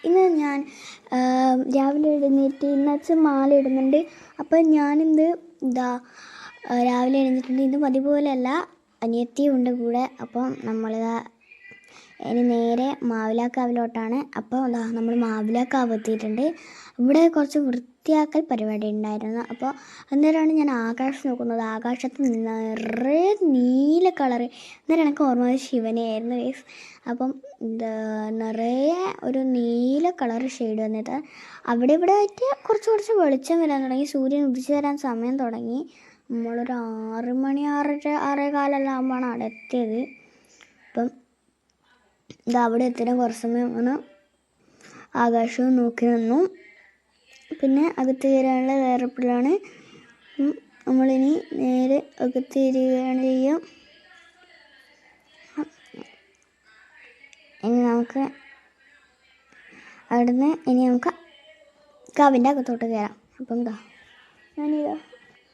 ഇന്ന് ഞാൻ രാവിലെ എഴുന്നേറ്റ് ഇന്ന് അച്ഛൻ മാല ഇടുന്നുണ്ട്. അപ്പം ഞാനിന്ന് രാവിലെ എഴുന്നേറ്റിട്ടുണ്ട്. ഇന്ന് പതിപോലെയല്ല, അനിയത്തിയും ഉണ്ട് കൂടെ. അപ്പം നമ്മളിതാ ഇനി നേരെ മാവിലാക്കാവിലോട്ടാണ്. അപ്പോൾ നമ്മൾ മാവിലാക്കാവ് എത്തിയിട്ടുണ്ട്. ഇവിടെ കുറച്ച് വൃത്തിയാക്കൽ പരിപാടി ഉണ്ടായിരുന്നു. അപ്പോൾ അന്നേരമാണ് ഞാൻ ആകാശം നോക്കുന്നത്. ആകാശത്ത് നിറയെ നീല കളറ്. അന്നേരം എനിക്ക് ഓർമ്മ ശിവനെയായിരുന്നു. അപ്പം നിറയെ ഒരു നീല കളർ ഷെയ്ഡ് വന്നിട്ട് അവിടെ ഇവിടെ ആയിട്ട് കുറച്ച് വെളിച്ചം വരാൻ തുടങ്ങി. സൂര്യൻ ഉദിച്ചു വരാൻ സമയം തുടങ്ങി. നമ്മളൊരു 6 മണി 6:15 ആകുമ്പോഴാണ് അവിടെ എത്തിയത്. അപ്പം അവിടെ എത്തിയിട്ട് കുറച്ച് സമയം അങ്ങനെ ആകാശവും നോക്കി നിന്നു. പിന്നെ അകത്ത് കയറാനുള്ള തയ്യാറെടുപ്പിലാണ്. നമ്മളിനി നേരെ അകത്ത് കയറുകയാണ് ചെയ്യുക. ഇനി നമുക്ക് അവിടുന്ന് നമുക്ക് കാവിൻ്റെ അകത്തോട്ട് കയറാം. അപ്പം ഞാനിതാ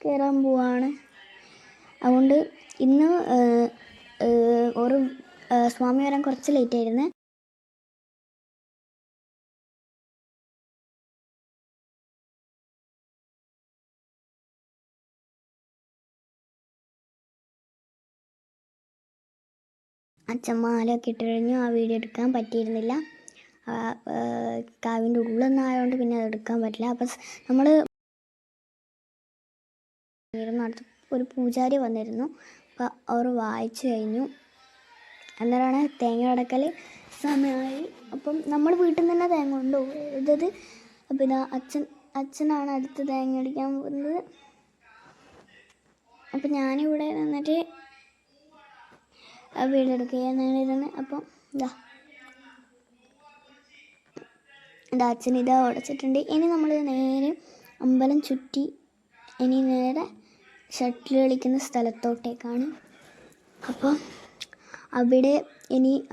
കയറാൻ പോവാണ്. അതുകൊണ്ട് ഇന്ന് ഒരു സ്വാമി വരാൻ കുറച്ച് ലേറ്റ് ആയിരുന്നു. അച്ഛൻ മാലയൊക്കെ ഇട്ട് കഴിഞ്ഞു. ആ വീഡിയോ എടുക്കാൻ പറ്റിയിരുന്നില്ല. കാവിൻ്റെ ഉള്ളൊന്നും ആയതുകൊണ്ട് പിന്നെ അത് എടുക്കാൻ പറ്റില്ല. അപ്പം നമ്മൾ അടുത്ത് ഒരു പൂജാരി വന്നിരുന്നു. അപ്പോൾ അവർ വായിച്ചു കഴിഞ്ഞു. അന്നേരമാണ് തേങ്ങ അടക്കൽ സമയമായി. അപ്പം നമ്മൾ വീട്ടിൽ നിന്ന് തന്നെ തേങ്ങ കൊണ്ടുപോയത്. അപ്പം ഇതാ അച്ഛനാണ് അടുത്ത് തേങ്ങ അടിക്കാൻ പോകുന്നത്. അപ്പം ഞാനിവിടെ നിന്നിട്ട് വീടെടുക്കുകയെന്നായിരുന്നു. അപ്പം അച്ഛൻ ഇതാ ഉടച്ചിട്ടുണ്ട്. ഇനി നമ്മൾ നേരെ അമ്പലം ചുറ്റി ഇനി നേരെ ഷട്ടിൽ കളിക്കുന്ന സ്ഥലത്തോട്ടേക്കാണ്. അപ്പോൾ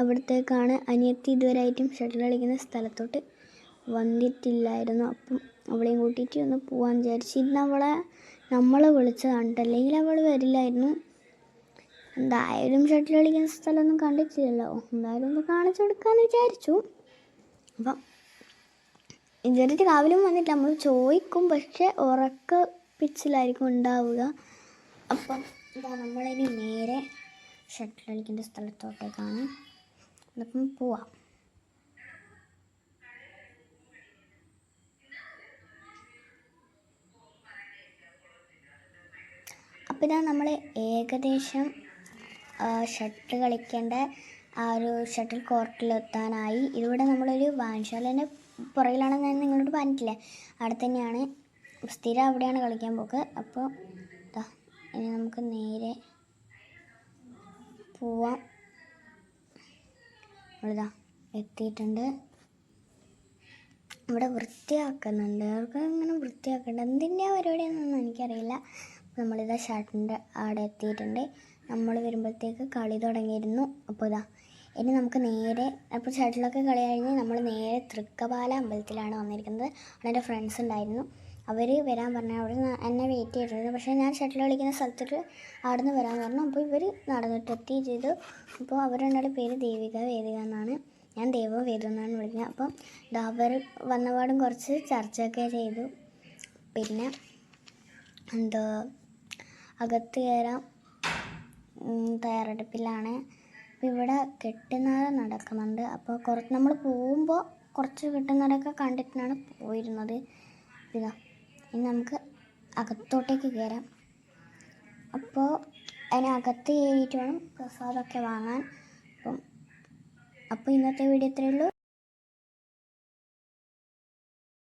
അവിടത്തേക്കാണ്. അനിയത്തി ഇതുവരെയായിട്ടും ഷട്ടിൽ കളിക്കുന്ന സ്ഥലത്തോട്ട് വന്നിട്ടില്ലായിരുന്നു. അപ്പം അവളെയും കൂട്ടിയിട്ട് ഒന്ന് പോകാൻ വിചാരിച്ചു. ഇന്ന് നമ്മളെ വിളിച്ചതാണ്, അല്ലെങ്കിൽ അവൾ വരില്ലായിരുന്നു. എന്തായാലും ഷട്ടിൽ കളിക്കുന്ന സ്ഥലമൊന്നും കണ്ടിട്ടില്ലല്ലോ, എന്തായാലും ഒന്ന് കാണിച്ചു കൊടുക്കാമെന്ന് വിചാരിച്ചു. അപ്പം ഇതുവരെ രാവിലെ വന്നിട്ട് നമ്മൾ ചോദിക്കും, പക്ഷെ ഉറക്ക പിച്ചിലായിരിക്കും ഉണ്ടാവുക. അപ്പം നമ്മളിനി നേരെ ഷട്ടിൽ കളിക്കുന്ന സ്ഥലത്തോട്ടേക്കാണ്. അപ്പം പോവാം. അപ്പം നമ്മൾ ഏകദേശം ഷട്ടിൽ കളിക്കേണ്ട ആ ഒരു ഷട്ടിൽ കോർട്ടിലെത്താനായി. ഇവിടെ നമ്മളൊരു വായനശാലേൻ്റെ പുറകിലാണ്. ഞാൻ നിങ്ങളോട് പറഞ്ഞിട്ടില്ലേ, അവിടെ തന്നെയാണ്. സ്ഥിരം അവിടെയാണ് കളിക്കാൻ പോക്ക്. അപ്പോൾ ഇനി നമുക്ക് നേരെ പോവാം. നമ്മളിതാ എത്തിയിട്ടുണ്ട്. ഇവിടെ വൃത്തിയാക്കുന്നുണ്ട്. അവർക്ക് ഇങ്ങനെ വൃത്തിയാക്കുന്നുണ്ട്. എന്തിൻ്റെ പരിപാടിയാണെന്നൊന്നും എനിക്കറിയില്ല. നമ്മളിതാ ഷട്ടിലിൻ്റെ അവിടെ എത്തിയിട്ടുണ്ട്. നമ്മൾ വരുമ്പോഴത്തേക്ക് കളി തുടങ്ങിയിരുന്നു. അപ്പോൾ ഇനി നമുക്ക് നേരെ ഷട്ടിലൊക്കെ കളി കഴിഞ്ഞ് നമ്മൾ നേരെ തൃക്കപാല അമ്പലത്തിലാണ് വന്നിരിക്കുന്നത്. അവിടെ എൻ്റെ ഫ്രണ്ട്സ് ഉണ്ടായിരുന്നു. അവർ വരാൻ പറഞ്ഞാൽ അവർ എന്നെ വെയിറ്റ് ചെയ്തിരുന്നു. പക്ഷേ ഞാൻ ഷട്ടിൽ കളിക്കുന്ന സ്ഥലത്തിട്ട് അവിടെ നിന്ന് വരാൻ പറഞ്ഞു. അപ്പോൾ ഇവർ നടന്നിട്ടെത്തി ചെയ്തു. അപ്പോൾ അവരുടെ പേര് ദേവിക വേദിക എന്നാണ്. ഞാൻ ദേവോ വേദു എന്നാണ് വിളിക്കുന്നത്. അപ്പം അവർ വന്നപാടും കുറച്ച് ചർച്ചയൊക്കെ ചെയ്തു. പിന്നെ അകത്ത് കയറാൻ തയ്യാറെടുപ്പിലാണ്. അപ്പോൾ ഇവിടെ കെട്ടുനാട നടക്കുന്നുണ്ട്. അപ്പോൾ നമ്മൾ പോകുമ്പോൾ കുറച്ച് കെട്ടുനാടൊക്കെ കണ്ടിട്ടാണ് പോയിരുന്നത്. ഇനി നമുക്ക് അകത്തോട്ടേക്ക് കയറാം. അപ്പോൾ അതിനകത്ത് കയറിയിട്ട് വേണം പ്രസാദമൊക്കെ വാങ്ങാൻ. അപ്പോൾ ഇന്നത്തെ വീഡിയോ ഇത്രയേ ഉള്ളൂ.